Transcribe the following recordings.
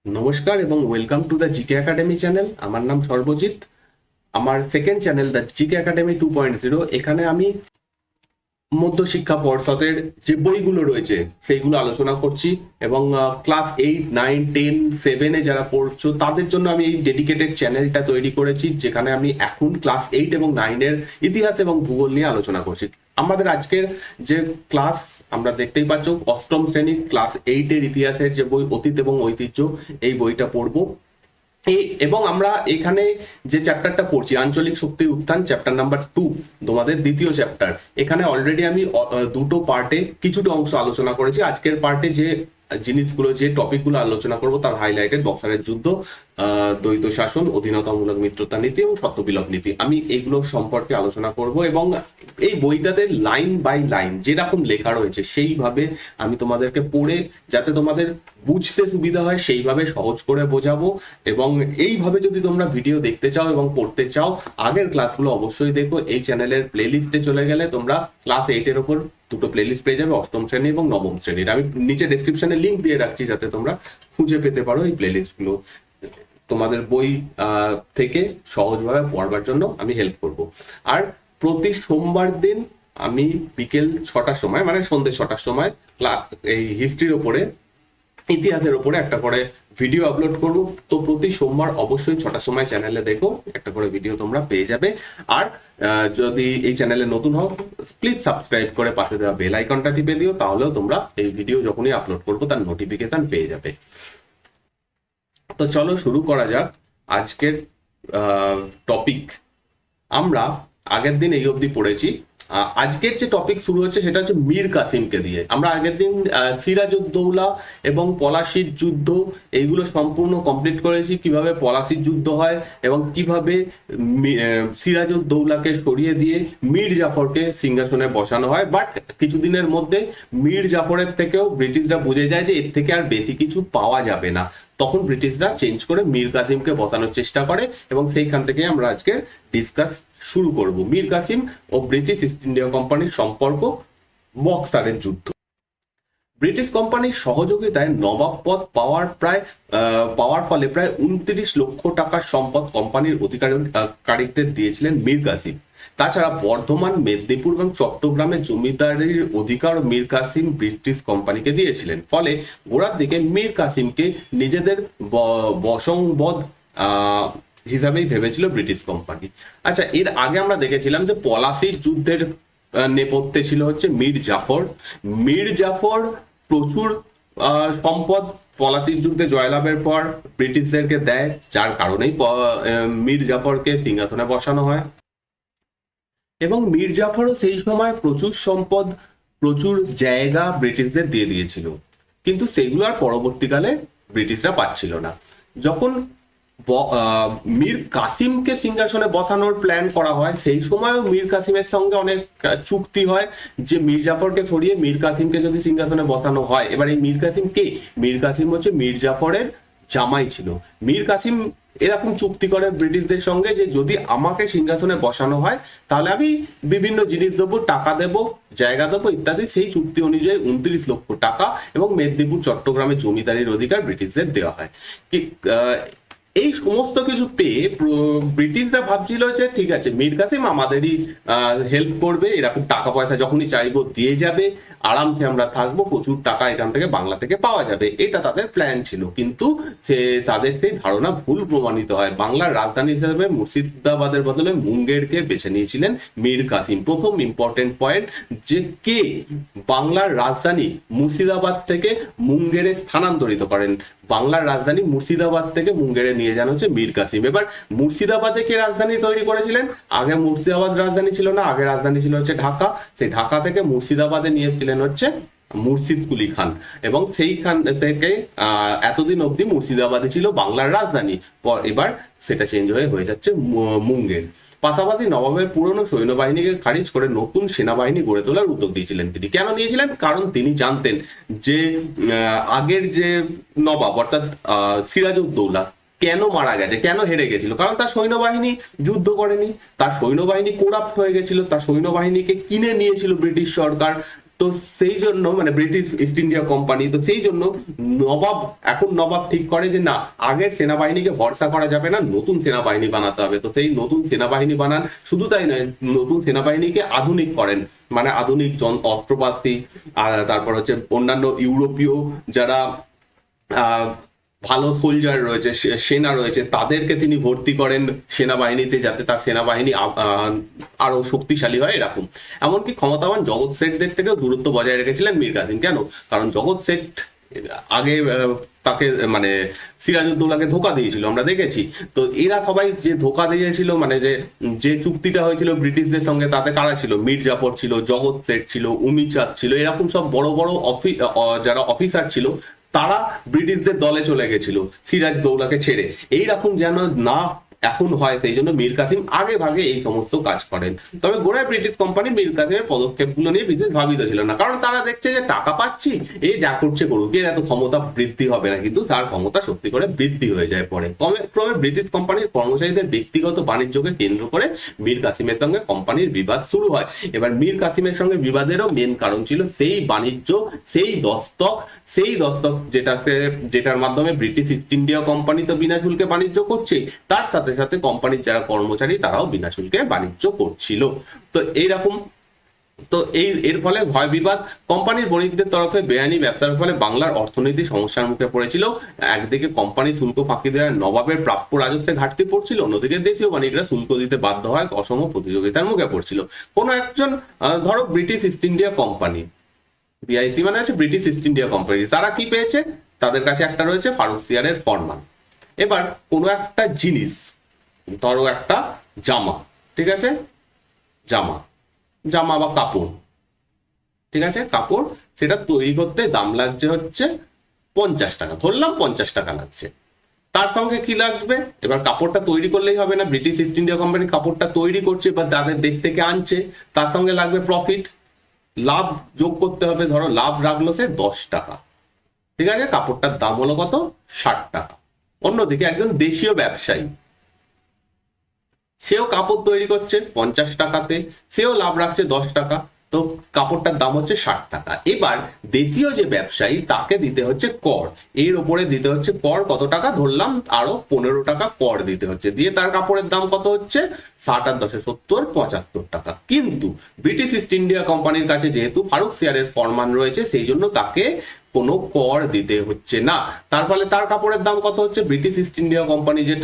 নমস্কার এবং welcome to the GK academy channel. আমার নাম সর্বজিৎ। আমার second channel the GK academy 2.0, এখানে আমি মধ্যশিক্ষা পর্ষদের যে বইগুলো রয়েছে সেইগুলো আলোচনা করছি এবং ক্লাস 8, 9, 10, 7-এ যারা পড়ছো তাদের জন্য আমি এই ডেডিকেটেড চ্যানেলটা তৈরি করেছি, যেখানে আমি এখন ক্লাস 8 এবং 9-এর ইতিহাস এবং ভূগোল নিয়ে আলোচনা করছি। আমাদের আজকের যে ক্লাস আমরা দেখতেই পাচ্ছ, অষ্টম শ্রেণী ক্লাস 8-এর ইতিহাসের যে বই অতীত এবং ঐতিহ্য, এই বইটা পড়বো। এবং আমরা এখানে যে চ্যাপ্টারটা পড়ছি, আঞ্চলিক শক্তির উত্থান, চ্যাপ্টার নাম্বার 2, তোমাদের দ্বিতীয় চ্যাপ্টার। এখানে অলরেডি আমি দুটো পার্টে কিছুটা অংশ আলোচনা করেছি। আজকের পার্টে যে জিনিসগুলো, যে টপিকগুলো আলোচনা করবো তার হাইলাইটেড বক্সারের যুদ্ধ, দ্বৈত শাসন, অধীনতামূলক মিত্রতা নীতি এবং সত্যবিলোপ নীতি, আমি এইগুলো সম্পর্কে আলোচনা করব। এবং এই বইটাতে লাইন বাই লাইন যেরকম লেখা রয়েছে সেইভাবে আমি তোমাদেরকে পড়ে, যাতে তোমাদের বুঝতে সুবিধা হয় সেইভাবে সহজ করে বোঝাবো। এবং এইভাবে যদি তোমরা ভিডিও দেখতে চাও এবং পড়তে চাও, আগের ক্লাসগুলো অবশ্যই দেখো। এই চ্যানেলের প্লেলিস্টে চলে গেলে তোমরা ক্লাস 8-এর ওপর দুটো প্লেলিস্ট পেয়ে যাবে, অষ্টম শ্রেণী এবং নবম শ্রেণীর। আমি নিচে ডেসক্রিপশনে লিঙ্ক দিয়ে রাখছি যাতে তোমরা খুঁজে পেতে পারো এই প্লেলিস্টগুলো। তোমাদের বই থেকে সহজভাবে পড়বার জন্য আমি হেল্প করব। আর প্রতি সোমবার দিন আমি বিকেল 6টার সময়, মানে সন্ধ্যে 6টার সময়, এই হিস্ট্রির ওপরে, ইতিহাসের ওপরে একটা করে ভিডিও আপলোড করব। তো প্রতি সোমবার অবশ্যই 6টার সময় চ্যানেলে দেখো, একটা করে ভিডিও তোমরা পেয়ে যাবে। আর যদি এই চ্যানেলে নতুন হও, প্লিজ সাবস্ক্রাইব করে পাশে দেওয়া বেল আইকনটা টিপে দিও, তাহলেও তোমরা এই ভিডিও যখনই আপলোড করবো তার নোটিফিকেশন পেয়ে যাবে। তো চলো শুরু করা যাক আজকের টপিক। আমরা আগের দিন এই অবধি পড়েছি। আজকের যে টপিক শুরু হচ্ছে সেটা হচ্ছে মীর কাসিমকে দিয়ে। আমরা আগের দিন সিরাজউদ্দৌলা এবং পলাশির যুদ্ধ এইগুলো সম্পূর্ণ কমপ্লিট করেছি, কিভাবে পলাশির যুদ্ধ হয় এবং কিভাবে সিরাজউদ্দৌলাকে সরিয়ে দিয়ে মীর জাফরকে সিংহাসনে বসানো হয়। বাট কিছুদিনের মধ্যে মীর জাফরের থেকেও ব্রিটিশরা বুঝে যায় যে এর থেকে আর বেশি কিছু পাওয়া যাবে না। তখন ব্রিটিশরা চেঞ্জ করে মীর কাসিমকে বসানোর চেষ্টা করে এবং সেইখান থেকে আমরা আজকে ডিসকাস শুরু করব। মীর কাসিম ও ব্রিটিশ ইস্ট ইন্ডিয়া কোম্পানির সম্পর্ক, বক্সারের যুদ্ধ। ব্রিটিশ কোম্পানির সহযোগিতায় নবাব পদ পাওয়ার ফলে প্রায় 29 লক্ষ টাকার সম্পদ কোম্পানির অধিকারীদের দিয়েছিলেন মীর কাসিম। তাছাড়া বর্ধমান, মেদিনীপুর এবং চট্টগ্রামের জমিদারির অধিকার মীর কাসিম ব্রিটিশ কোম্পানিকে দিয়েছিলেন। ফলে গোড়ার দিকে মীর কাসিমকে নিজেদের বশংবদ হিসাবেই ভেবেছিল ব্রিটিশ কোম্পানি। আচ্ছা, এর আগে আমরা দেখেছিলাম যে পলাশির যুদ্ধের নেপথ্যে ছিল হচ্ছে মীর জাফর। মীর জাফর প্রচুর সম্পদ পলাশির যুদ্ধে জয়লাভের পর ব্রিটিশদেরকে দেয়, যার কারণেই মীর জাফরকে সিংহাসনে বসানো হয়। এবং মীর জাফরও সেই সময় প্রচুর সম্পদ, প্রচুর জায়গা ব্রিটিশদের দিয়ে দিয়েছিল, কিন্তু সেগুলো আর পরবর্তীকালে ব্রিটিশরা পাচ্ছিল না। যখন মীর কাসিমকে সিংহাসনে বসানোর প্ল্যান করা হয়, সেই সময়ও মীর কাসিমের সঙ্গে অনেক চুক্তি হয় যে মীর জাফরকে সরিয়ে মীর কাসিমকে যদি সিংহাসনে বসানো হয়। এবার এই মীর কাসিম কে? মীর কাসিম হচ্ছে মীর জাফরের জামাই ছিল। মীর কাসিম এরকম চুক্তি করে ব্রিটিশদের সঙ্গে যে যদি আমাকে সিংহাসনে বসানো হয় তাহলে আমি বিভিন্ন জিনিস দেবো, টাকা দেবো, জায়গা দেবো ইত্যাদি। সেই চুক্তি অনুযায়ী 29 লক্ষ টাকা এবং মেদিনীপুর, চট্টগ্রামের জমিদারির অধিকার ব্রিটিশদের দেওয়া হয়। এই সমস্ত কিছু পেয়ে ব্রিটিশরা ভাবছিল যে ঠিক আছে, মীর কাসিম আমাদেরই হেল্প করবে, এরকম টাকা পয়সা যখনই চাইবো দিয়ে যাবে, আরামসে আমরা থাকবো, প্রচুর টাকা এখান থেকে বাংলা থেকে পাওয়া যাবে, এটা তাদের প্ল্যান ছিল। কিন্তু তাদের সেই ধারণা ভুল প্রমাণিত হয়। বাংলার রাজধানী হিসেবে মুর্শিদাবাদের বদলে মুঙ্গেরকে বেছে নিয়েছিলেন মীর কাসিম। প্রথম ইম্পর্টেন্ট পয়েন্ট, যে কে বাংলার রাজধানী মুর্শিদাবাদ থেকে মুঙ্গেরে স্থানান্তরিত করেন। বাংলার রাজধানী মুর্শিদাবাদ থেকে মুঙ্গেরে নিয়ে যান হচ্ছে মীর কাসিম। এবার মুর্শিদাবাদে কে রাজধানী তৈরি করেছিলেন? আগে মুর্শিদাবাদ রাজধানী ছিল না, আগে রাজধানী ছিল হচ্ছে ঢাকা। সেই ঢাকা থেকে মুর্শিদাবাদে নিয়ে এসেছিলেন হচ্ছে মুর্শিদ কুলি খান, এবং সেইখান থেকে এতদিন অবধি মুর্শিদাবাদে ছিল বাংলার রাজধানী। এবার সেটা চেঞ্জ হয়ে যাচ্ছে মুঙ্গের। পাশাপাশি নবাবের পুরনো সৈন্যবাহিনীকে খারিজ করে নতুন সেনাবাহিনী গড়ে তোলার উদ্যোগ দিয়েছিলেন তিনি। কেন নিয়েছিলেন? কারণ তিনি জানতেন যে আগের যে নবাব অর্থাৎ সিরাজউদ্দৌলা কেন মারা গেছে, কেন হেরে গেছিল? কারণ তার সৈন্যবাহিনী যুদ্ধ করেনি, তার সৈন্যবাহিনী কোরাপ্ট হয়ে গেছিল, তার সৈন্যবাহিনীকে কিনে নিয়েছিল ব্রিটিশ সরকার। তো তো সেই জন্য মানে ব্রিটিশ ইস্ট ইন্ডিয়া কোম্পানি, তো সেই জন্য নবাব ঠিক করে যে না, আগের সেনাবাহিনীকে ভরসা করা যাবে না, নতুন সেনাবাহিনী বানাতে হবে। তো সেই নতুন সেনাবাহিনী বানান, শুধু তাই নয়, নতুন সেনাবাহিনীকে আধুনিক করেন, মানে আধুনিক অস্ত্রপাতি, আর তারপর হচ্ছে অন্যান্য ইউরোপীয় যারা ভালো সোলজার রয়েছে, সেনা রয়েছে, তাদেরকে তিনি ভর্তি করেন সেনাবাহিনীতে, যাতে তার সেনাবাহিনী আরো শক্তিশালী হয় এরকম। এমনকি ক্ষমতাবান জগৎ শেঠদের থেকেও দূরত্ব বজায় রেখেছিলেন মীর কাসিম। কেন? কারণ জগৎ শেঠ আগে তাকে মানে সিরাজউদ্দৌলাকে ধোকা দিয়েছিল, আমরা দেখেছি। তো এরা সবাই যে ধোকা দিয়েছিল, মানে যে চুক্তিটা হয়েছিল ব্রিটিশদের সঙ্গে, তাতে কারা ছিল? মীর জাফর ছিল, জগৎ শেঠ ছিল, উমিচাঁদ ছিল, এরকম সব বড় বড় যারা অফিসার ছিল, তারা ব্রিটিশদের দলে চলে গেছিল সিরাজউদ্দৌলাকে ছেড়ে। এইরকম যেন না এখন হয়, সেই জন্য মীর কাসিম আগে ভাগে এই সমস্ত কাজ করেন। তবে গোড়ায় ব্রিটিশ কোম্পানি মীর কাসিমের পদক্ষেপগুলো নিয়ে বিশেষ ভাবিত ছিল না, কারণ তারা দেখছে যে টাকা পাচ্ছি, এই যা করছে করুক, এর এত ক্ষমতা বৃদ্ধি হবে না। কিন্তু তার ক্ষমতা সত্যি করে বৃদ্ধি হয়ে যায় পরে। ক্রমে ব্রিটিশ কোম্পানির কর্মচারীদের ব্যক্তিগত বাণিজ্যকে কেন্দ্র করে মীর কাসিমের সঙ্গে কোম্পানির বিবাদ শুরু হয়। এবার মীর কাসিমের সঙ্গে বিবাদেরও মেন কারণ ছিল সেই বাণিজ্য, সেই দস্তক যেটার মাধ্যমে ব্রিটিশ ইস্ট ইন্ডিয়া কোম্পানি তো বিনা শুল্কে বাণিজ্য করছে, তার সাথে সাথে কোম্পানির যারা কর্মচারী তারাও বিনা শুল্কে বাণিজ্য করছিল। তো এইরকম, তো এর ফলে ভয় বিবাদ, কোম্পানির বণিকদের তরফে বেআইনি ব্যবসার ফলে বাংলার অর্থনীতি সমস্যার মুখে পড়েছিল। একদিকে কোম্পানি শুল্ক ফাঁকি দেওয়ার নবাবের প্রাপ্য রাজস্বে ঘাটতি পড়ছিল, অন্যদিকে দেশীয় বাণিকরা শুল্ক দিতে বাধ্য হয়, অসম প্রতিযোগিতার মুখে পড়ছিল। কোনো একজন ধরো British east India company, BIC মানে হচ্ছে ব্রিটিশ ইস্ট ইন্ডিয়া কোম্পানি, তারা কি পেয়েছে? তাদের কাছে একটা রয়েছে ফারুখিয়ারের ফরমান। এবার কোনো একটা জিনিস, ধরো একটা জামা, ঠিক আছে, জামা বা কাপড়, ঠিক আছে, কাপড়, সেটা তৈরি করতে দাম লাগছে হচ্ছে 50 টাকা, ধরলাম 50 টাকা লাগছে। তার সঙ্গে কি লাগবে? এবার কাপড়টা তৈরি করলেই হবে না, ব্রিটিশ ইস্ট ইন্ডিয়া কোম্পানি কাপড়টা তৈরি করছে বা তাদের দেশ থেকে আনছে, তার সঙ্গে লাগবে প্রফিট, লাভ যোগ করতে হবে। ধরো লাভ রাখলো সে 10 টাকা, ঠিক আছে, কাপড়টার দাম হলো কত? 60 টাকা। অন্যদিকে একজন দেশীয় ব্যবসায়ী, সেও কাপড় তৈরি করছে 50 টাকাতে, সেও লাভ রাখছে 10 টাকা, তো কাপড়টার দাম হচ্ছে 60 টাকা। এবার দেশীয় যে ব্যবসায়ী, তাকে দিতে হচ্ছে কর, এর উপরে দিতে হচ্ছে কর কত টাকা? ধরলাম আরো 15 টাকা কর দিতে হচ্ছে, দিয়ে তার কাপড়ের দাম কত হচ্ছে? 60 আর 10 70, 75 টাকা। কিন্তু ব্রিটিশ ইস্ট ইন্ডিয়া কোম্পানির কাছে যেহেতু ফারুখিয়ারের ফরমান রয়েছে, সেই জন্য তাকে কোনো কর দিতে হচ্ছে না। তার ফলে তার কাপড়ের দাম কত হচ্ছে? ব্রিটিশ ইস্ট ইন্ডিয়া কোম্পানি যে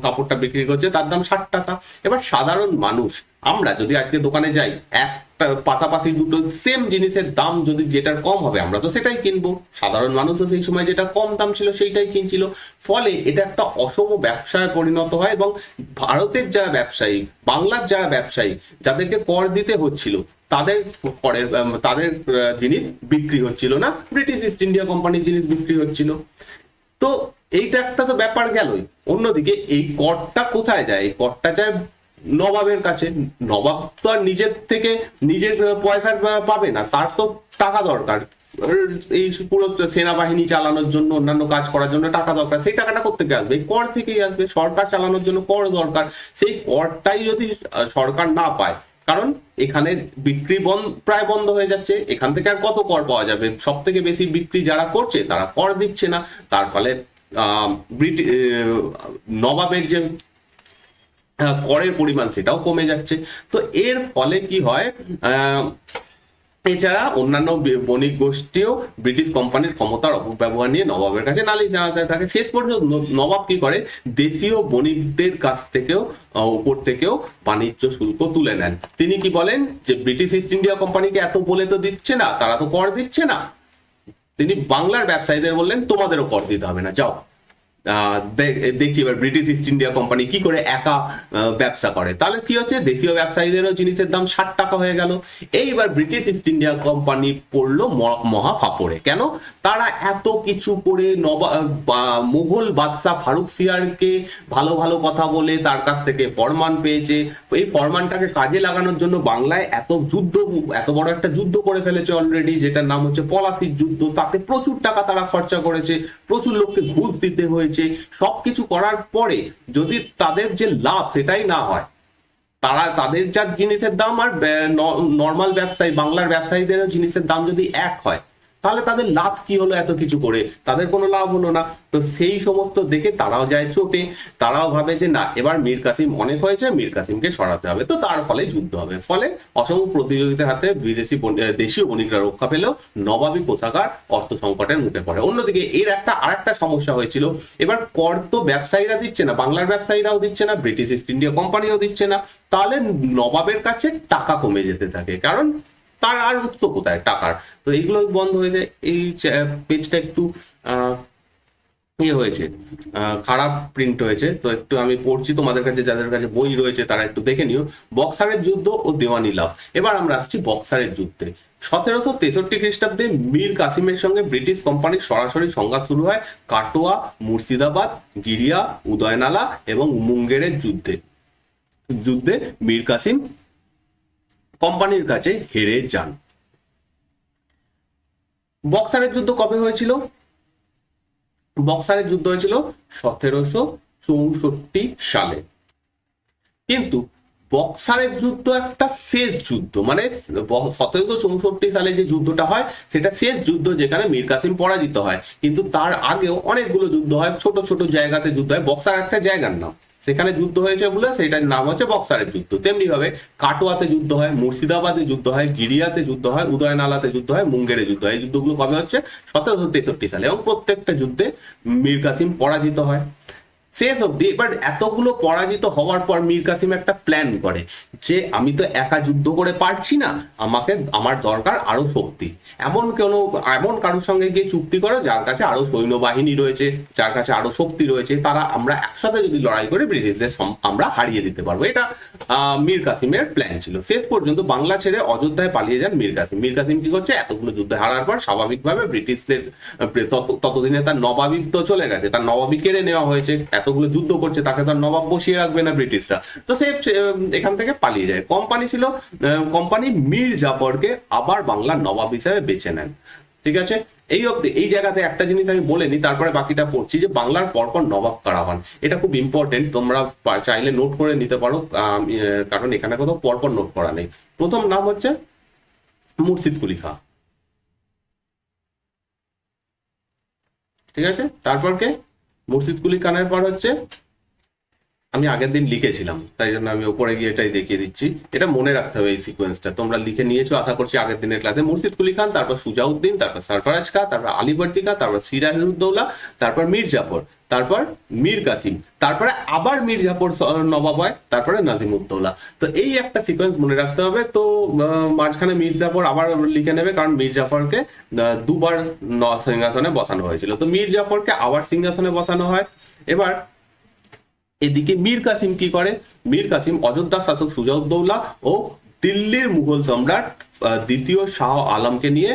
কাপড়টা বিক্রি করছে তার দাম 60 টাকা। এবার সাধারণ মানুষ, আমরা যদি আজকে দোকানে যাই, একটা পাশাপাশি দুটো সেম জিনিসের দাম যদি যেটার কম হবে, আমরা তো সেটাই কিনবো। সাধারণ মানুষও সেই সময় যেটা কম দাম ছিল সেইটাই কিনছিল। ফলে এটা একটা অসম ব্যবসায় পরিণত হয়, এবং ভারতের যারা ব্যবসায়ী, বাংলার যারা ব্যবসায়ী, যাদেরকে কর দিতে হচ্ছিল, তাদের জিনিস বিক্রি হচ্ছিল না, ব্রিটিশ ইস্ট ইন্ডিয়া কোম্পানির জিনিস বিক্রি হচ্ছিল। তো এইটা একটা তো ব্যাপার গেলই। অন্যদিকে এই করটা কোথায় যায়? এই করটা যায় নবাবের কাছে। নবাব তো আর নিজের পয়সা পাবে না, তার তো টাকা দরকার, এই পুরো সেনাবাহিনী চালানোর জন্য, অন্যান্য কাজ করার জন্য টাকা দরকার। সেই টাকাটা কোত্থেকে আসবে? এই কর থেকেই আসবে। সরকার চালানোর জন্য কর দরকার, সেই করটাই যদি সরকার না পায়, কারণ এখানে বিক্রি প্রায় বন্ধ হয়ে যাচ্ছে, এখান থেকে আর কত কর পাওয়া যাবে? সব থেকে বেশি বিক্রি যারা করছে তারা কর দিচ্ছে না, তার ফলে নবাবের যে করের পরিমাণ সেটাও কমে যাচ্ছে। তো এর ফলে কি হয়? এছাড়া অন্যান্য বণিক গোষ্ঠীও ব্রিটিশ কোম্পানির ক্ষমতার অপব্যবহার নিয়ে নবাবের কাছে নালিশ জানাতে থাকে। শেষ পর্যন্ত নবাব কি করে? দেশীয় বণিকদের কাছ থেকেও, উপর থেকেও বাণিজ্য শুল্ক তুলে নেন। তিনি কি বলেন? যে ব্রিটিশ ইস্ট ইন্ডিয়া কোম্পানিকে এত বলে তো দিচ্ছে না, তারা তো কর দিচ্ছে না। তিনি বাংলার ব্যবসায়ীদের বললেন, তোমাদেরও কর দিতে হবে না, যাও। দেখি এবার ব্রিটিশ ইস্ট ইন্ডিয়া কোম্পানি কি করে একা ব্যবসা করে। তাহলে কি হচ্ছে? দেশীয় ব্যবসায়ীদেরও জিনিসের দাম 60 টাকা হয়ে গেল। এইবার ব্রিটিশ ইস্ট ইন্ডিয়া কোম্পানি পড়লো মহা ফাপড়ে। কেন? তারা এত কিছু করে মুঘল বাদশাহ ফারুখিয়ারকে ভালো ভালো কথা বলে তার কাছ থেকে ফরমান পেয়েছে। এই ফরমানটাকে কাজে লাগানোর জন্য বাংলায় এত বড় একটা যুদ্ধ করে ফেলেছে অলরেডি, যেটার নাম হচ্ছে পলাশির যুদ্ধ। তাতে প্রচুর টাকা তারা খরচা করেছে, প্রচুর লোককে ঘুষ দিতে হয়েছে। সবকিছু করার পরে যদি তাদের যে লাভ সেটাই না হয়, তারা তাদের যা জিনিসের দাম আর নর্মাল ব্যবসায়ী বাংলার ব্যবসায়ীদেরও জিনিসের দাম যদি এক হয়, তাহলে তাদের লাভ কি হলো? এত কিছু করে তাদের কোনো লাভ হলো না। তো সেই সমস্ত দেখে তারাও যায় চোটে, তারাও ভাবে যে না, এবার মীর কাসিম অনেক হয়েছে, মীর কাসিমকে সরাতে হবে। তো তার ফলে যুদ্ধ হবে, ফলে অসংখ্য প্রতিযোগিতার হাতে দেশীয় বণিকরা রক্ষা পেলেও নবাবী কোষাগার অর্থ সংকটের মুখে পড়ে। অন্যদিকে এর আরেকটা সমস্যা হয়েছিল, এবার কর তো ব্যবসায়ীরা দিচ্ছে না, বাংলার ব্যবসায়ীরাও দিচ্ছে না, ব্রিটিশ ইস্ট ইন্ডিয়া কোম্পানিও দিচ্ছে না, তাহলে নবাবের কাছে টাকা কমে যেতে থাকে, কারণ তার আর উৎস কোথায় টাকার। তো এইগুলো বন্ধ হয়ে যায়। এই পেজটা একটু হয়েছে, খারাপ প্রিন্ট হয়েছে, তো একটু আমি পড়ছি, তোমাদের কাছে যাদের কাছে বই রয়েছে তারা একটু দেখে নিও। বক্সারের যুদ্ধ ও দেওয়ানি লাভ। এবার আমরা আসছি বক্সারের যুদ্ধে। 1763 খ্রিস্টাব্দে মীর কাসিমের সঙ্গে ব্রিটিশ কোম্পানির সরাসরি সংঘাত শুরু হয় কাটোয়া, মুর্শিদাবাদ, গিরিয়া, উদয়নালা এবং মুঙ্গেরের যুদ্ধে মীর কাসিম কোম্পানির কাছে হেরে যান। বক্সারের যুদ্ধ কবে হয়েছিল? বক্সারের যুদ্ধ হয়েছিল 1764 সালে। কিন্তু বক্সারের যুদ্ধ একটা শেষ যুদ্ধ, মানে 1764 সালে যে যুদ্ধটা হয় সেটা শেষ যুদ্ধ, যেখানে মীর কাসিম পরাজিত হয়। কিন্তু তার আগেও অনেকগুলো যুদ্ধ হয়, ছোট ছোট জায়গাতে যুদ্ধ হয়। বক্সার একটা জায়গার নাম, সেখানে যুদ্ধ হয়েছে বলে সেটার নাম হচ্ছে বক্সারের যুদ্ধ। তেমনি ভাবে কাটোয়াতে যুদ্ধ হয়, মুর্শিদাবাদে যুদ্ধ হয়, গিরিয়াতে যুদ্ধ হয়, উদয়নালাতে যুদ্ধ হয়, মুঙ্গেরে যুদ্ধ হয়। এই যুদ্ধগুলো কবে হচ্ছে? 1763 সালে, এবং প্রত্যেকটা যুদ্ধে মীর কাসিম পরাজিত হয় শেষ অব্দি। এবার এতগুলো পরাজিত হওয়ার পর মীর কাসিম একটা প্ল্যান করে যে আমি তো একা যুদ্ধ করে পারছি না, আমার দরকার আরো শক্তি। এমন কারোর সঙ্গে গিয়ে চুক্তি করো যার কাছে আরো সৈন্যবাহিনী রয়েছে, যার কাছে আরো শক্তি রয়েছে, আমরা একসাথে যদি লড়াই করে ব্রিটিশদের আমরা হারিয়ে দিতে পারবো। এটা মীর কাসিমের প্ল্যান ছিল। শেষ পর্যন্ত বাংলা ছেড়ে অযোধ্যায় পালিয়ে যান মীর কাসিম। মীর কাসিম কি করছে? এতগুলো যুদ্ধে হারার পর স্বাভাবিকভাবে ব্রিটিশদের ততদিনে তার নবাবি তো চলে গেছে, তার নবাবি কেড়ে নেওয়া হয়েছে, এতগুলো যুদ্ধ করছে, তাকে তার নবাব বসিয়ে রাখবে না ব্রিটিশরা। তো সে এখান থেকে পালিয়ে যায়। কোম্পানি মীর জাফরকে আবার বাংলার নবাব হিসেবে বেছে নেন। ঠিক আছে, এই অব্দি এই জায়গাতে একটা জিনিস আমি বলে নিই, তারপরে বাকিটা পড়ছি, যে বাংলার পরপর নবাব কারা হন। এটা খুব ইম্পর্টেন্ট, তোমরা চাইলে নোট করে নিতে পারো, কারণ এখানে কোথাও পরপর নোট করা নেই। প্রথম নাম হচ্ছে মুর্শিদ কুলি খাঁ। ঠিক আছে, তারপর কে? মুর্শিদ কুলি খানের পর হচ্ছে, আমি আগের দিন লিখেছিলাম তাই জন্য আমি ওপরে গিয়ে এটাই দেখিয়ে দিচ্ছি, এটা মনে রাখতে হবে। এই সিকোয়েন্সটা তোমরা লিখে নিয়েছো আশা করছি আগের দিনের ক্লাসে। মুর্শিদ কুলি খান, তারপর সুজাউদ্দিন, তারপর সরফরাজ খাঁ, তারপর আলীবর্দী খাঁ, তারপর সিরাজউদ্দৌলা, তারপর মীর জাফর, তারপর মীর কাসিম, তারপরে আবার মীর জাফর নবাব হয়, তারপরে নাজিমউদ্দৌলা। তো এই একটা সিকোয়েন্স মনে রাখতে হবে। তো মাঝখানে মীর জাফর আবার লিখে নেবে, কারণ মীর জাফরকে দুবার সিংহাসনে বসানো হয়েছিল। তো মীর জাফরকে আবার সিংহাসনে বসানো হয়। এবার এদিকে মীর কাসিম কি করে? মীর কাসিম অযোধ্যার শাসক সুজাউদ্দৌলা ও দিল্লির মুঘল সম্রাট দ্বিতীয় শাহ আলমকে নিয়ে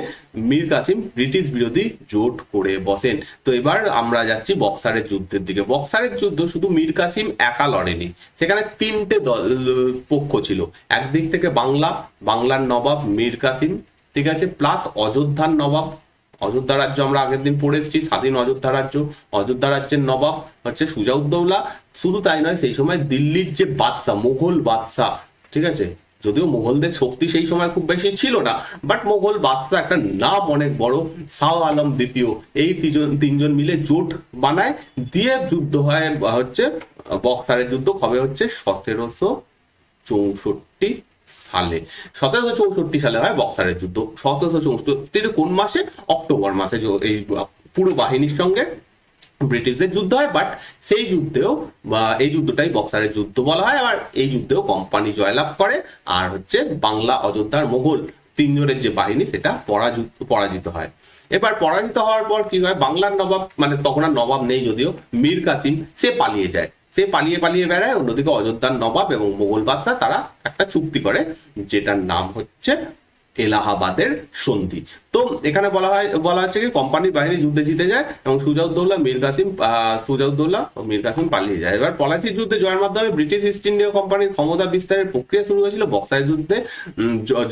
মীর কাসিম ব্রিটিশ বিরোধী জোট করে বসেন। তো এবার আমরা যাচ্ছি বক্সারের যুদ্ধের দিকে। বক্সারের যুদ্ধ শুধু মীর কাসিম একা লড়েনি, সেখানে তিনটে পক্ষ ছিল। একদিক থেকে বাংলার নবাব মীর কাসিম, ঠিক আছে, প্লাস অযোধ্যার নবাব। অযোধ্যা রাজ্য আমরা আগের দিন পড়ে এসেছি, স্বাধীন অযোধ্যা রাজ্য। অযোধ্যা রাজ্যের নবাব হচ্ছে সুজাউদ্দৌলা। শুধু তাই নয়, সেই সময় দিল্লির যে বাদশাহ, মুঘল বাদশাহ, ঠিক আছে, যদিও মুঘলদের শক্তি সেই সময় খুব বেশি ছিল না, বাট মুঘল বাদশাহ একটা নাম অনেক বড়, শাহ আলম দ্বিতীয়। এই তিনজন মিলে জোট বানায়, দিয়ে যুদ্ধ হয় হচ্ছে বক্সারের যুদ্ধ। কবে হচ্ছে? 1764 সালে। 1764 সালে হয় বক্সারের যুদ্ধ। 1764 কোন মাসে? অক্টোবর মাসে এই পুরো বাহিনীর সঙ্গে ব্রিটিশদের যুদ্ধ হয়। বাট সেই যুদ্ধেও এই যুদ্ধটাই বক্সারের যুদ্ধ বলা হয়। আর এই যুদ্ধেও কোম্পানি জয়লাভ করে, আর হচ্ছে বাংলা, অযোধ্যার, মোগল তিনজনের যে বাহিনী সেটা পরাজিত হয়। এবার পরাজিত হওয়ার পর কি হয়? বাংলার নবাব, মানে তখন আর নবাব নেই যদিও, মীর কাসিম, সে পালিয়ে যায়। সে পালিয়ে বেড়ায়। অন্যদিকে অযোধ্যার নবাব এবং মোগল বাদশাহ তারা একটা চুক্তি করে, যেটার নাম হচ্ছে এলাহাবাদের সন্ধি। তো এখানে বলা হচ্ছে কি কোম্পানির বাহিনী যুদ্ধে জিতে যায় এবং সুজাউদ্দৌলা ও মীর কাসিম পালিয়ে যায়। এবার পলাশির যুদ্ধে জয়ের মাধ্যমে ব্রিটিশ ইস্ট ইন্ডিয়া কোম্পানির ক্ষমতা বিস্তারের প্রক্রিয়া শুরু হয়েছিল। বক্সার যুদ্ধে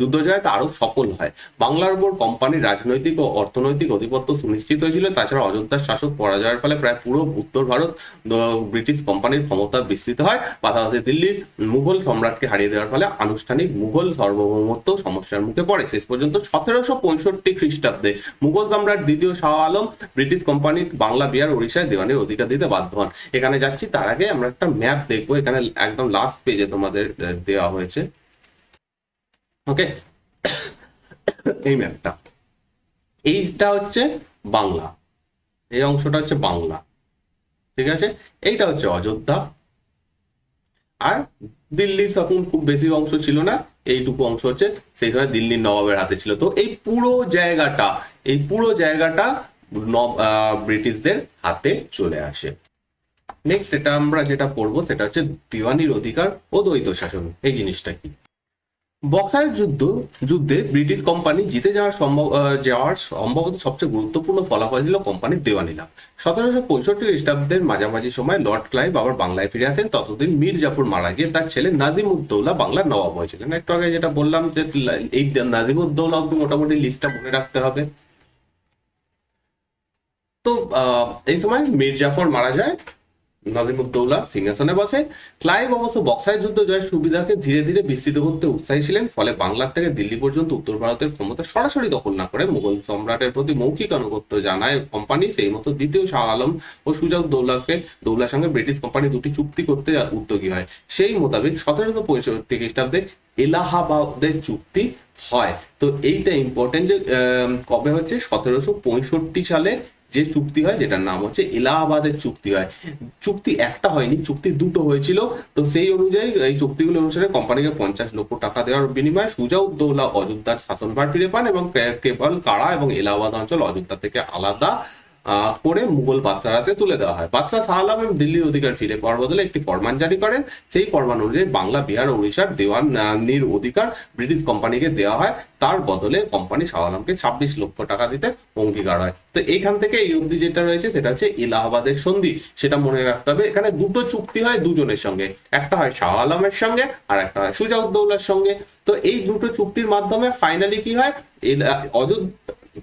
যুদ্ধ জয় তা আরো সফল হয়। বাংলার উপর কোম্পানির রাজনৈতিক ও অর্থনৈতিক আধিপত্য সুনিশ্চিত হয়েছিল। তাছাড়া অযোধ্যার শাসক পরাজয়ের ফলে প্রায় পুরো উত্তর ভারত ব্রিটিশ কোম্পানির ক্ষমতা বিস্তৃত হয়। পাশাপাশি দিল্লির মুঘল সম্রাটকে হারিয়ে দেওয়ার ফলে আনুষ্ঠানিক মুঘল সার্বভৌমত্ব সমস্যার মুখে পড়ে। শেষ পর্যন্ত 1765 খ্রিস্টাব্দে মুঘল সম্রাট দ্বিতীয় শাহ আলম ব্রিটিশ কোম্পানির বাংলা, বিহার, ওড়িশায় দেওয়ানির অধিকার দিতে বাধ্য হন। এখানে যাচ্ছি, তার আগে আমরা একটা ম্যাপ দেখবো। এখানে একদম লাস্ট পেজে তোমাদের দেওয়া হয়েছে, ওকে। এই ম্যাপটা, এইটা হচ্ছে বাংলা, এই অংশটা হচ্ছে বাংলা, ঠিক আছে। এইটা হচ্ছে অযোধ্যা, আর দিল্লির তখন খুব বেশি অংশ ছিল না, এইটুকু অংশ হচ্ছে সেই সময় দিল্লির নবাবের হাতে ছিল। তো এই পুরো জায়গাটা ব্রিটিশদের হাতে চলে আসে। নেক্সট এটা আমরা যেটা পড়বো সেটা হচ্ছে দিওয়ানির অধিকার ও দ্বৈত শাসন। এই জিনিসটা কি? বক্সারের যুদ্ধে ব্রিটিশ কোম্পানি জিতে যাওয়ার সম্ভবত সবচেয়ে গুরুত্বপূর্ণ ফলাফল ছিল কোম্পানির দেওয়ানি লাভ। 1765 খ্রিস্টাব্দের মাঝামাঝি সময় লর্ড ক্লাইভ আবার বাংলায় ফিরে আসেন। ততদিন মীর জাফর মারা গিয়ে তার ছেলে নাজিমউদ্দৌলা বাংলার নবাব হয়েছিলেন। একটু আগে যেটা বললাম যে এই নাজিমউদ্দৌলা অব্দি মোটামুটি লিস্টটা মনে রাখতে হবে। তো এই সময় মীর জাফর মারা যায়, নাজিমউদ্দৌলা সিংহাসনে বসে। ক্লাইভ অবশ্য বক্সার যুদ্ধ জয়ের সুবিধাকে ধীরে ধীরে বিস্তৃত করতে উৎসাহী ছিলেন। ফলে বাংলার থেকে দিল্লি পর্যন্ত উত্তর ভারতের ক্ষমতা সরাসরি দখল না করে মুঘল সম্রাটের প্রতি মৌখিক আনুগত্য জানায় কোম্পানি। সেই মতো দ্বিতীয় শাহ আলম ও সুজাউদ্দৌলার সঙ্গে ব্রিটিশ কোম্পানি দুটি চুক্তি করতে উদ্যোগী হয়। সেই মোতাবেক 1765 খ্রিস্টাব্দে এলাহাবাদের চুক্তি হয়। তো এইটা ইম্পর্টেন্ট যে কবে হচ্ছে, 1765 সালে যে চুক্তি হয়, যেটার নাম হচ্ছে এলাহাবাদের চুক্তি হয়। চুক্তি একটা হয়নি, চুক্তি দুটো হয়েছিল। তো সেই অনুযায়ী এই চুক্তিগুলো অনুসারে কোম্পানিকে 50 লক্ষ টাকা দেওয়ার বিনিময়ে সুজাউদ্দৌলা অযোধ্যার শাসনভার ফিরে পান এবং কেবল কারা এবং এলাহাবাদ অঞ্চল অযোধ্যা থেকে আলাদা করে মুঘল বাদশার হাতে তুলে দেওয়া হয়। বাদশাহ শাহ আলম দিল্লির অধিকার ফিরে পাওয়ার বদলে একটি ফরমান জারি করেন। সেই ফরমান অনুযায়ী বাংলা, বিহার ও উড়িষ্যার দেওয়ানির অধিকার ব্রিটিশ কোম্পানিকে দেওয়া হয়। তার বদলে কোম্পানি শাহ আলমকে 26 লক্ষ টাকা দিতে অঙ্গীকার হয়। তো এইখান থেকে এই অবধি যেটা রয়েছে সেটা হচ্ছে এলাহাবাদের সন্ধি, সেটা মনে রাখতে হবে। এখানে দুটো চুক্তি হয় দুজনের সঙ্গে, একটা হয় শাহ আলমের সঙ্গে আর একটা হয় সুজাউদ্দৌলার সঙ্গে। তো এই দুটো চুক্তির মাধ্যমে ফাইনালি কি হয়,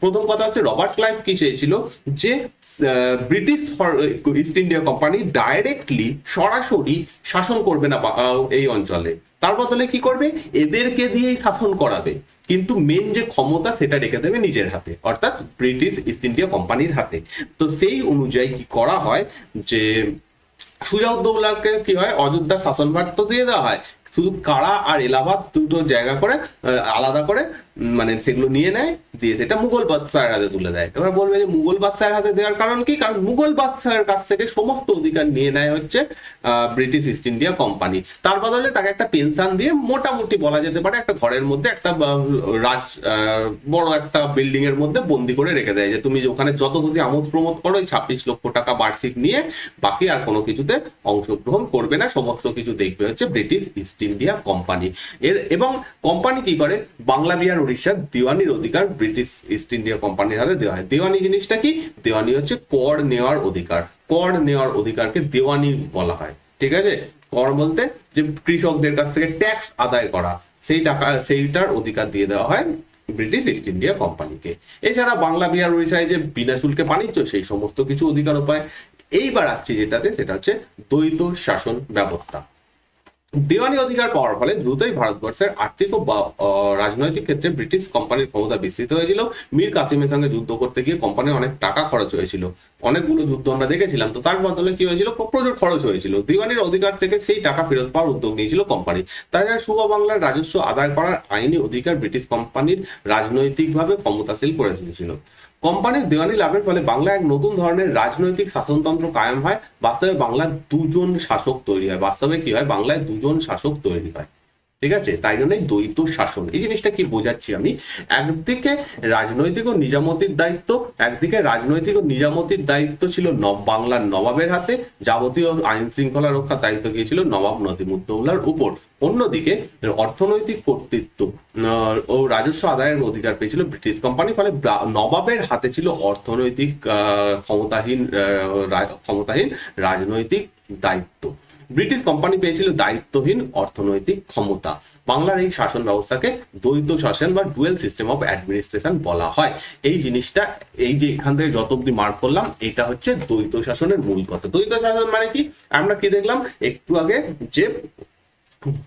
প্রথম কথা হচ্ছে রবার্ট ক্লাইভ কি চেয়েছিল যে British east India company directly সরাসরি শাসন করবে না এই অঞ্চলে, তার বদলে কি করবে, এদেরকে দিয়েই শাসন করাবে, কিন্তু মেন যে ক্ষমতা সেটা রেখে দেবে নিজের হাতে, অর্থাৎ ব্রিটিশ ইস্ট ইন্ডিয়া কোম্পানির হাতে। তো সেই অনুযায়ী কি করা হয় যে সুজাউদ্দৌলাকে কি হয়, অযোধ্যা শাসনভার তো দিয়ে দেওয়া হয়, শুধু কারা আর এলাহাবাদ দুটো জায়গা করে আলাদা করে মানে সেগুলো নিয়ে নেয়, দিয়ে সেটা মুঘল বাদশাহের হাতে তুলে দেয়। এবার বলবে যে মুঘল বাদশাহের হাতে দেওয়ার কারণ কি? কারণ মুঘল বাদশাহের কাছ থেকে সমস্ত অধিকার নিয়ে নেয় হচ্ছে ব্রিটিশ ইস্ট ইন্ডিয়া কোম্পানি। তার বদলে তাকে একটা পেনশন দিয়ে মোটামুটি বলা যেতে পারে একটা ঘরের মধ্যে একটা বড় একটা বিল্ডিং এর মধ্যে বন্দি করে রেখে দেয়, যে তুমি ওখানে যত খুশি আমোদ প্রমোদ করো, 26 লক্ষ টাকা বার্ষিক নিয়ে বাকি আর কোনো কিছুতে অংশগ্রহণ করবে না, সমস্ত কিছু দেখবে হচ্ছে ব্রিটিশ ইস্ট ইন্ডিয়া কোম্পানি। এবং কোম্পানি কি করে, বাংলা, বিহার, উড়িষ্যার দেওয়ানির অধিকার ব্রিটিশ ইস্ট ইন্ডিয়া কোম্পানির হাতে দেওয়া হয়। দেওয়ানি জিনিসটা কি? দেওয়ানি হচ্ছে কর নেওয়ার অধিকার। কর নেওয়ার অধিকারকে দেওয়ানি বলা হয়, ঠিক আছে। কর বলতে যে কৃষকদের কাছ থেকে ট্যাক্স আদায় করা, সেইটার অধিকার দিয়ে দেওয়া হয় ব্রিটিশ ইস্ট ইন্ডিয়া কোম্পানিকে। এছাড়া বাংলা, বিহার, উড়িষ্যায় যে বিনা শুল্কে বাণিজ্য, সেই সমস্ত কিছু অধিকার পায়। এইবার আসছে যেটাতে, সেটা হচ্ছে দ্বৈত শাসন ব্যবস্থা। দেওয়ানি অধিকার পাওয়ার ফলে দ্রুতই ভারতবর্ষের আর্থিক ও রাজনৈতিক ক্ষেত্রে ব্রিটিশ কোম্পানির ক্ষমতা বিস্তৃত হয়েছিল। মীর কাসিমের সঙ্গে যুদ্ধ করতে গিয়ে কোম্পানির অনেক টাকা খরচ হয়েছিল, অনেকগুলো যুদ্ধ আমরা দেখেছিলাম। তো তার বদলে কি হয়েছিল, প্রচুর খরচ হয়েছিল। দেওয়ানির অধিকার থেকে সেই টাকা ফেরত পাওয়ার উদ্যোগ নিয়েছিল কোম্পানি। তাছাড়া সুবা বাংলার রাজস্ব আদায় করার আইনি অধিকার ব্রিটিশ কোম্পানির রাজনৈতিকভাবে ক্ষমতাশীল করে তুলেছিল। কোম্পানির দেওয়ানি লাভের ফলে বাংলায় এক নতুন ধরনের রাজনৈতিক শাসনতন্ত্র কায়েম হয়। বাস্তবে বাংলায় দুজন শাসক তৈরি হয়। বাস্তবে কি হয়, বাংলায় দুজন শাসক তৈরি হয়, ঠিক আছে, তাই জন্যই দ্বৈত শাসন। এই জিনিসটা কি বোঝাচ্ছি আমি, একদিকে রাজনৈতিক ও নিজামতির দায়িত্ব, একদিকে রাজনৈতিক ও নিজামতির দায়িত্ব ছিল বাংলার নবাবের হাতে, যাবতীয় আইন শৃঙ্খলা রক্ষার দায়িত্ব গিয়েছিল নবাব নজিমুদ্দৌলার উপর। অন্যদিকে অর্থনৈতিক কর্তৃত্ব ও রাজস্ব আদায়ের অধিকার পেয়েছিল ব্রিটিশ কোম্পানি, ফলে নবাবের হাতে ছিল অর্থনৈতিক ক্ষমতাহীন রাজনৈতিক দায়িত্ব। ব্রিটিশ কোম্পানি পেয়েছিল দায়িত্বহীন অর্থনৈতিক ক্ষমতা। বাংলার এই শাসন ব্যবস্থাকে দ্বৈত শাসন বা ডুয়েল সিস্টেম অফ অ্যাডমিনিস্ট্রেশন বলা হয়। এই জিনিসটা, এই যে এখান থেকে যত অব্দি মার্ক করলাম, এটা হচ্ছে দ্বৈত শাসনের মূল কথা। দ্বৈত শাসন মানে কি, আমরা কি দেখলাম একটু আগে, যে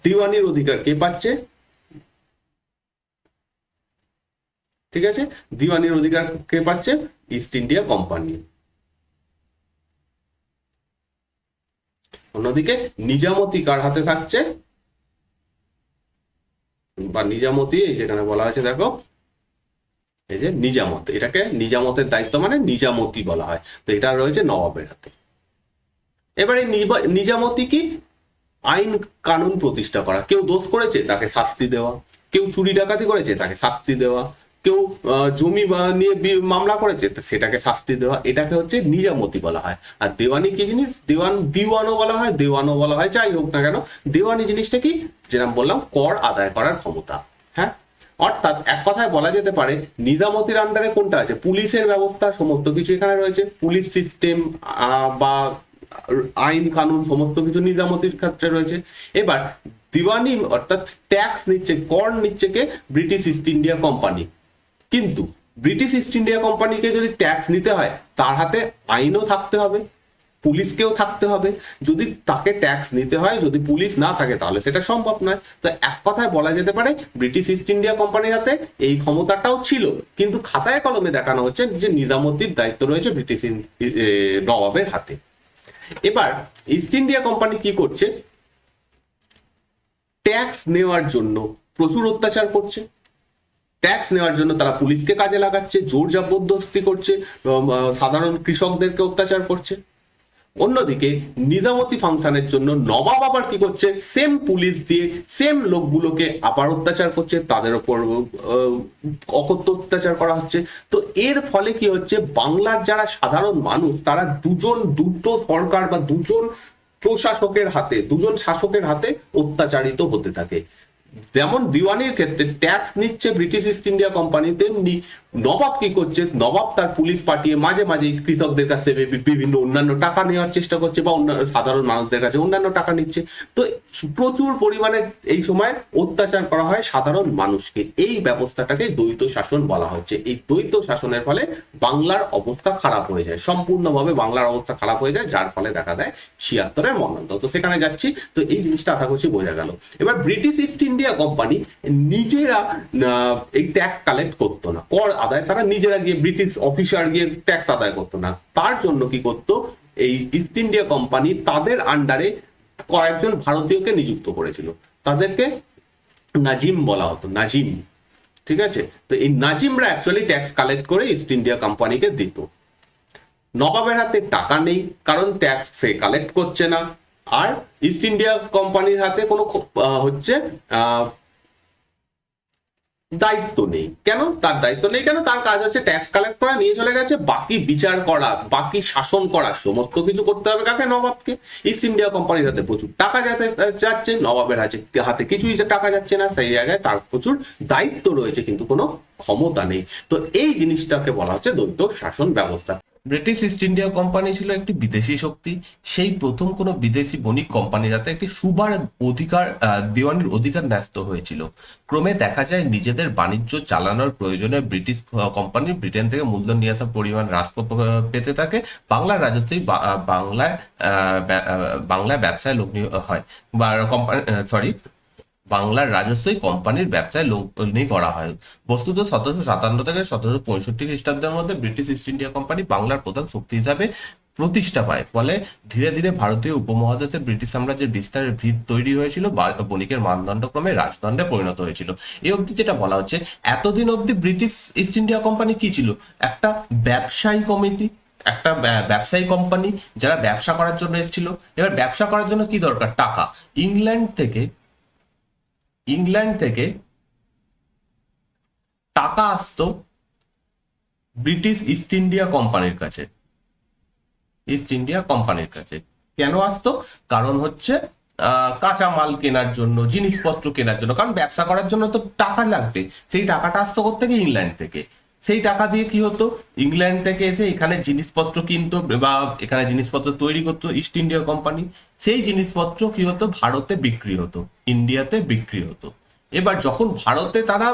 দিওয়ানির অধিকার কে পাচ্ছে, ঠিক আছে, দিওয়ানির অধিকার কে পাচ্ছে, ইস্ট ইন্ডিয়া কোম্পানি। অন্যদিকে নিজামতি কার হাতে থাকছে, বা নিজামতি যেখানে বলা হয়েছে দেখো, এই যে নিজামত, এটাকে নিজামতের দায়িত্ব মানে নিজামতি বলা হয়, তো এটা রয়েছে নবাবের হাতে। এবারে নিজামতি কি, আইন কানুন প্রতিষ্ঠা করা, কেউ দোষ করেছে তাকে শাস্তি দেওয়া, কেউ চুরি ডাকাতি করেছে তাকে শাস্তি দেওয়া, কেউ জমি নিয়ে মামলা করেছে সেটাকে শাস্তি দেওয়া, এটাকে হচ্ছে নিজামতি বলা হয়। আর দেওয়ানি কি জিনিস, দিওয়ানও বলা হয়, দেওয়ানও বলা হয়, যাই হোক না কেন, দেওয়ানি জিনিসটা কি, যেরকম বললাম কর আদায় করার ক্ষমতা। হ্যাঁ, অর্থাৎ এক কথায় বলা যেতে পারে নিজামতির আন্ডারে কোনটা আছে, পুলিশের ব্যবস্থা, সমস্ত কিছু এখানে রয়েছে, পুলিশ সিস্টেম বা আইন কানুন সমস্ত কিছু নিজামতির ক্ষেত্রে রয়েছে। এবার দিওয়ানি অর্থাৎ ট্যাক্স নিচ্ছে, কর নিচ্ছে কে, ব্রিটিশ ইস্ট ইন্ডিয়া কোম্পানি। কিন্তু ব্রিটিশ ইস্ট ইন্ডিয়া কোম্পানিকে যদি ট্যাক্স নিতে হয়, তার হাতে আইনও থাকতে হবে, পুলিশকেও থাকতে হবে। যদি তাকে ট্যাক্স নিতে হয়, যদি পুলিশ না থাকে, তাহলে সেটা সম্ভব নয়। তো এক কথায় বলা যেতে পারে ব্রিটিশ ইস্ট ইন্ডিয়া কোম্পানির হাতে এই ক্ষমতাটাও ছিল, কিন্তু খাতায় কলমে দেখানো হচ্ছে যে নিজামতির দায়িত্ব রয়েছে ব্রিটিশ নবাবের হাতে। এবার ইস্ট ইন্ডিয়া কোম্পানি কি করছে, ট্যাক্স নেওয়ার জন্য প্রচুর অত্যাচার করছে, ট্যাক্স নেওয়ার জন্য তারা পুলিশকে কাজে লাগাচ্ছে, জোর জবরদস্তি করছে, সাধারণ কৃষকদেরকে অত্যাচার করছে। অন্যদিকে নিজামতি ফাংশনের জন্য নবাব আবার কি করছে, সেম পুলিশ দিয়ে সেম লোকগুলোকে আবার অত্যাচার করছে, তাদের ওপর অকথ্য অত্যাচার করা হচ্ছে। তো এর ফলে কি হচ্ছে, বাংলার যারা সাধারণ মানুষ, তারা দুটো সরকার বা দুজন প্রশাসকের হাতে, দুজন শাসকের হাতে অত্যাচারিত হতে থাকে। যেমন দিওয়ানির ক্ষেত্রে ট্যাক্স নিচ্ছে ব্রিটিশ ইস্ট ইন্ডিয়া কোম্পানি, তেমনি নবাব কি করছে, নবাব তার পুলিশ পাঠিয়ে মাঝে মাঝে কৃষকদের কাছ থেকে বিভিন্ন অন্যান্য টাকা নেওয়ার চেষ্টা করছে, বা অন্যান্য সাধারণ মানুষদের কাছে অন্যান্য টাকা নিচ্ছে। তো প্রচুর পরিমাণে এই সময় অত্যাচার করা হয় সাধারণ মানুষকে। এই ব্যবস্থাটাকে দ্বৈত শাসন বলা হচ্ছে। এই দ্বৈত শাসনের ফলে বাংলার অবস্থা খারাপ হয়ে যায়, সম্পূর্ণভাবে বাংলার অবস্থা খারাপ হয়ে যায়, যার ফলে দেখা দেয় 76-এর মন্বন্তর। তো সেখানে যাচ্ছি, তো এই জিনিসটা আশা করছি বোঝা গেল। এবার ব্রিটিশ ইস্ট ইন্ডিয়া কোম্পানি নিজেরা এই ট্যাক্স কালেক্ট করতো না, কর আদায় তারা নিজেরা গিয়ে, ব্রিটিশ অফিসার গিয়ে ট্যাক্স আদায় করতো না। তার জন্য কি করতো, এই ইস্ট ইন্ডিয়া কোম্পানি তাদের আন্ডারে কয়েকজন ভারতীয়কে নিযুক্ত করেছিল, তাদেরকে নাজিম বলা হতো, নাজিম। ঠিক আছে, তো এই নাজিমরা অ্যাকচুয়ালি ট্যাক্স কালেক্ট করে ইস্ট ইন্ডিয়া কোম্পানিকে দিত। নবাবের হাতে টাকা নেই, কারণ ট্যাক্স সে কালেক্ট করছে না। আর ইস্ট ইন্ডিয়া কোম্পানির হাতে কোনো হচ্ছে দায়িত্ব নেই। কেন তার দায়িত্ব নেই, কেন তার কাজ হচ্ছে ট্যাক্স কালেক্ট করা, নিয়ে চলে গেছে, বাকি বিচার করা, বাকি শাসন করা, সমস্ত কিছু করতে হবে কাকে, নবাবকে। ইস্ট ইন্ডিয়া কোম্পানির হাতে প্রচুর টাকা যাচ্ছে, নবাবের হাতে কিছুই টাকা যাচ্ছে না, সেই জায়গায় তার প্রচুর দায়িত্ব রয়েছে কিন্তু কোনো ক্ষমতা নেই। তো এই জিনিসটাকে বলা হচ্ছে দ্বৈত শাসন ব্যবস্থা। ব্রিটিশ ইস্ট ইন্ডিয়া কোম্পানি ছিল একটি বিদেশি শক্তি। সেই প্রথম কোনো বিদেশি বণিক কোম্পানির হাতে একটি সুবার অধিকার, দেওয়ানির অধিকার ন্যস্ত হয়েছিল। ক্রমে দেখা যায় নিজেদের বাণিজ্য চালানোর প্রয়োজনে ব্রিটিশ কোম্পানি ব্রিটেন থেকে মূলধন নিয়ে আসার পরিমাণ হ্রাস পেতে থাকে। বাংলার রাজস্বই বাংলায় ব্যবসায় লগ্নি হয়, বা বাংলার রাজস্বই কোম্পানির ব্যবসায় লগ্নি করা হয়। বস্তুত 1757 থেকে 1765 খ্রিস্টাব্দের মধ্যে ব্রিটিশ ইস্ট ইন্ডিয়া কোম্পানি বাংলার প্রধান শক্তি হিসাবে প্রতিষ্ঠা পায়। ফলে ধীরে ধীরে ভারতীয় উপমহাদেশে ব্রিটিশ সাম্রাজ্যের বিস্তারের ভিত তৈরি হয়েছিল, বণিকের মানদণ্ড ক্রমে রাজদণ্ডে পরিণত হয়েছিল। এই অবধি যেটা বলা হচ্ছে, এতদিন অবধি ব্রিটিশ ইস্ট ইন্ডিয়া কোম্পানি কি ছিল, একটা ব্যবসায়ী কমিটি, একটা ব্যবসায়ী কোম্পানি, যারা ব্যবসা করার জন্য এসেছিল। এবার ব্যবসা করার জন্য কি দরকার, টাকা। ইংল্যান্ড থেকে টাকা আসতো ব্রিটিশ ইস্ট ইন্ডিয়া কোম্পানির কাছে। ইস্ট ইন্ডিয়া কোম্পানির কাছে কেন আসতো? কারণ হচ্ছে কাঁচা মাল কেনার জন্য, জিনিসপত্র কেনার জন্য, কারণ ব্যবসা করার জন্য তো টাকা লাগবে। সেই টাকাটা আসতো কোত্থেকে? ইংল্যান্ড থেকে। সেই টাকা দিয়ে কি হতো? ইংল্যান্ড থেকে এসে এখানে জিনিসপত্র কিনতো বা এখানে জিনিসপত্র তৈরি করতো ইস্ট ইন্ডিয়া কোম্পানি। সেই জিনিসপত্র কি হতো? ভারতে বিক্রি হতো, ইন্ডিয়াতে বিক্রি হতো। এবার যখন ভারতে তারা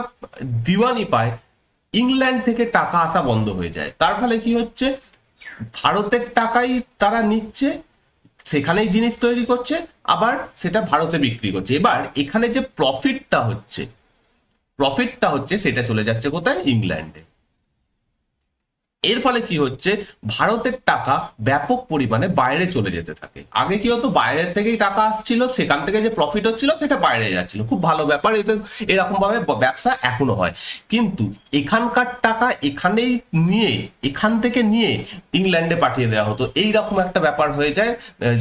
দিওয়ানি পায়, ইংল্যান্ড থেকে টাকা আসা বন্ধ হয়ে যায়। তার ফলে কি হচ্ছে? ভারতের টাকাই তারা নিচ্ছে, সেখানেই জিনিস তৈরি করছে, আবার সেটা ভারতে বিক্রি করছে। এবার এখানে যে প্রফিটটা হচ্ছে সেটা চলে যাচ্ছে কোথায়? ইংল্যান্ডে। এর ফলে কি হচ্ছে? ভারতের টাকা ব্যাপক পরিমাণে বাইরে চলে যেতে থাকে। আগে কি হতো? বাইরের থেকেই টাকা আসছিল, সেখান থেকে যে প্রফিট হচ্ছিল সেটা বাইরে যাচ্ছিল, খুব ভালো ব্যাপার। এতে এরকম ভাবে ব্যবসা এখনো হয়। কিন্তু এখানকার টাকা এখানেই নিয়ে, এখান থেকে নিয়ে ইংল্যান্ডে পাঠিয়ে দেওয়া হতো। এইরকম একটা ব্যাপার হয়ে যায়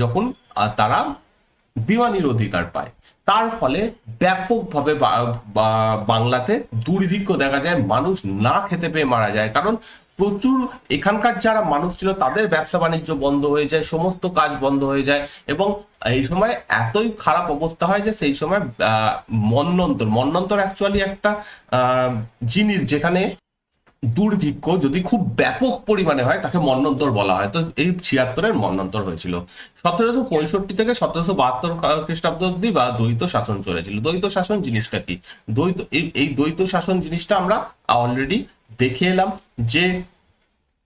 যখন তারা দিওয়ানির অধিকার পায়। তার ফলে ব্যাপকভাবে বাংলাতে দুর্ভিক্ষ দেখা যায়, মানুষ না খেতে পেয়ে মারা যায়। কারণ প্রচুর এখানকার যারা মানুষ ছিল তাদের ব্যবসা বাণিজ্য বন্ধ হয়ে যায়, সমস্ত কাজ বন্ধ হয়ে যায়। এবং এই সময় এতই খারাপ অবস্থা হয় যে সেই সময় মন্বন্তর অ্যাকচুয়ালি একটা জিনিস, যেখানে দুর্ভিক্ষ যদি খুব ব্যাপক পরিমাণে হয় তাকে মন্বন্তর বলা হয়। তো এই 76-এর মন্বন্তর হয়েছিল 1765 থেকে 1772 খ্রিস্টাব্দ অব্দি, বা দ্বৈত শাসন চলেছিল। দ্বৈত শাসন জিনিসটা কি? এই দ্বৈত শাসন জিনিসটা আমরা অলরেডি দেখে এলাম যে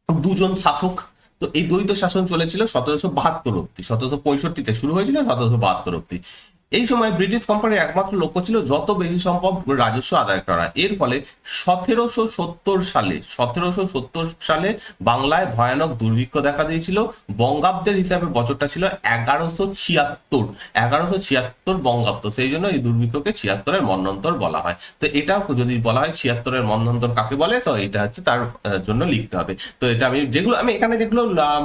দুজন শাসক। তো এই দ্বৈত শাসন চলেছিল 1772 অব্দি, 1765-তে শুরু হয়েছিল, 1772 অব্দি। এই সময় ব্রিটিশ কোম্পানির একমাত্র লক্ষ্য ছিল যত বেশি সম্ভব রাজস্ব আদায় করা। এর ফলে 1770 সালে বাংলায় ভয়ানক দুর্ভিক্ষ দেখা দিয়েছিল। বঙ্গাব্দের হিসাবে বছরটা ছিল 1176 বঙ্গাব্দ। সেই জন্য এই দুর্ভিক্ষকে 76-এর মন্বন্তর বলা হয়। তো এটা যদি বলা হয় 76-এর মন্বন্তর কাকে বলে, তো এটা হচ্ছে তার জন্য লিখতে হবে। তো এটা আমি এখানে যেগুলো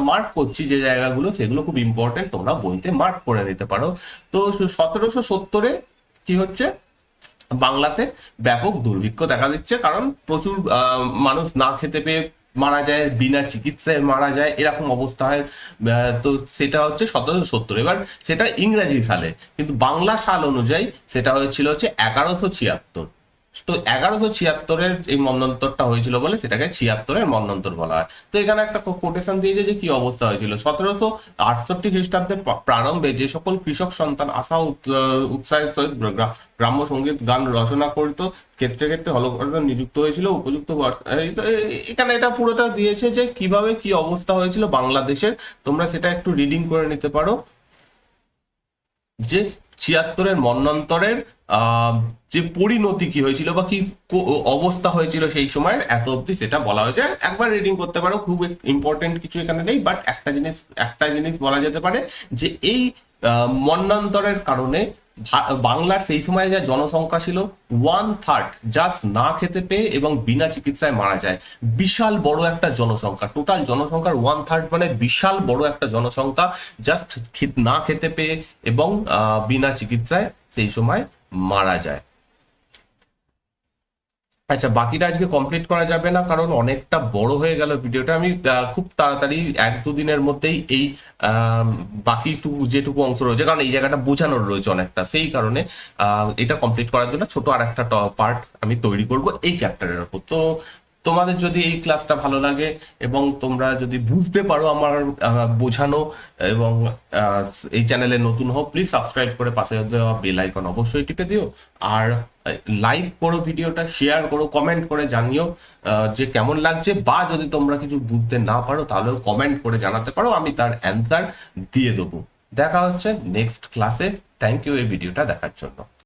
মার্ক করছি, যে জায়গাগুলো, সেগুলো খুব ইম্পর্টেন্ট, তোমরা বইতে মার্ক করে নিতে পারো। তো 1770-এ কি হচ্ছে? বাংলাতে ব্যাপক দুর্ভিক্ষ দেখা দিচ্ছে, কারণ প্রচুর মানুষ না খেতে পেয়ে মারা যায়, বিনা চিকিৎসায় মারা যায়, এরকম অবস্থা হয়। তো সেটা হচ্ছে 1770। এবার সেটা ইংরেজি সালে, কিন্তু বাংলা সাল অনুযায়ী সেটা হয়েছিল হচ্ছে 1176। তো 1176-এর এই মন্বন্তরটা হয়েছিল বলে সেটাকে 76-এর মন্বন্তর বলা হয়। তো এখানে একটা কোটেশন দিয়েছে যে কি অবস্থা হয়েছিল। 1768 খ্রিস্টাব্দের প্রারম্ভে যে সকল কৃষক সন্তান আশা উৎসাহের সহিত গ্রাম্য সঙ্গীত গান রচনা করিত, ক্ষেত্রে ক্ষেত্রে হলকর্ণ নিযুক্ত হয়েছিল উপযুক্ত। এখানে এটা পুরোটা দিয়েছে যে কিভাবে কি অবস্থা হয়েছিল বাংলাদেশের। তোমরা সেটা একটু রিডিং করে নিতে পারো, যে 76-এর মন্বন্তরের যে পরিণতি কি হয়েছিল বা কি অবস্থা হয়েছিল সেই সময়ের এত অবধি, সেটা বলা হয়েছে। একবার রিডিং করতে পারো, খুব ইম্পর্টেন্ট কিছু এখানে নেই, বাট একটা জিনিস বলা যেতে পারে যে এই মন্বন্তরের কারণে বাংলার সেই সময় যা জনসংখ্যা ছিল 1/3 জাস্ট না খেতে পেয়ে এবং বিনা চিকিৎসায় মারা যায়। বিশাল বড় একটা জনসংখ্যা, টোটাল জনসংখ্যার 1/3, মানে বিশাল বড় একটা জনসংখ্যা জাস্ট না খেতে পেয়ে এবং বিনা চিকিৎসায় সেই সময় মারা যায়। আচ্ছা, বাকিটা আজকে কমপ্লিট করা যাবে না, কারণ অনেকটা বড় হয়ে গেল ভিডিওটা। আমি খুব তাড়াতাড়ি 1-2 দিনের মধ্যেই এই যেটুকু অংশ রয়েছে, কারণ এই জায়গাটা বোঝানোর রয়েছে অনেকটা, সেই কারণে এটা কমপ্লিট করার জন্য ছোট আর একটা পার্ট আমি তৈরি করব এই চ্যাপ্টারের উপর। তো তোমাদের যদি এই ক্লাসটা ভালো লাগে এবং তোমরা যদি বুঝতে পারো আমার বোঝানো, এবং এই চ্যানেলে নতুন হোক, প্লিজ সাবস্ক্রাইব করে পাশে দেওয়া বেল আইকন অবশ্যই টিপে দিও। আর লাইক করো ভিডিওটা, শেয়ার করো, কমেন্ট করে জানিও যে কেমন লাগছে, বা যদি তোমরা কিছু বুঝতে না পারো তাহলেও কমেন্ট করে জানাতে পারো, আমি তার অ্যান্সার দিয়ে দেবো। দেখা হচ্ছে নেক্সট ক্লাসে। থ্যাংক ইউ এই ভিডিওটা দেখার জন্য।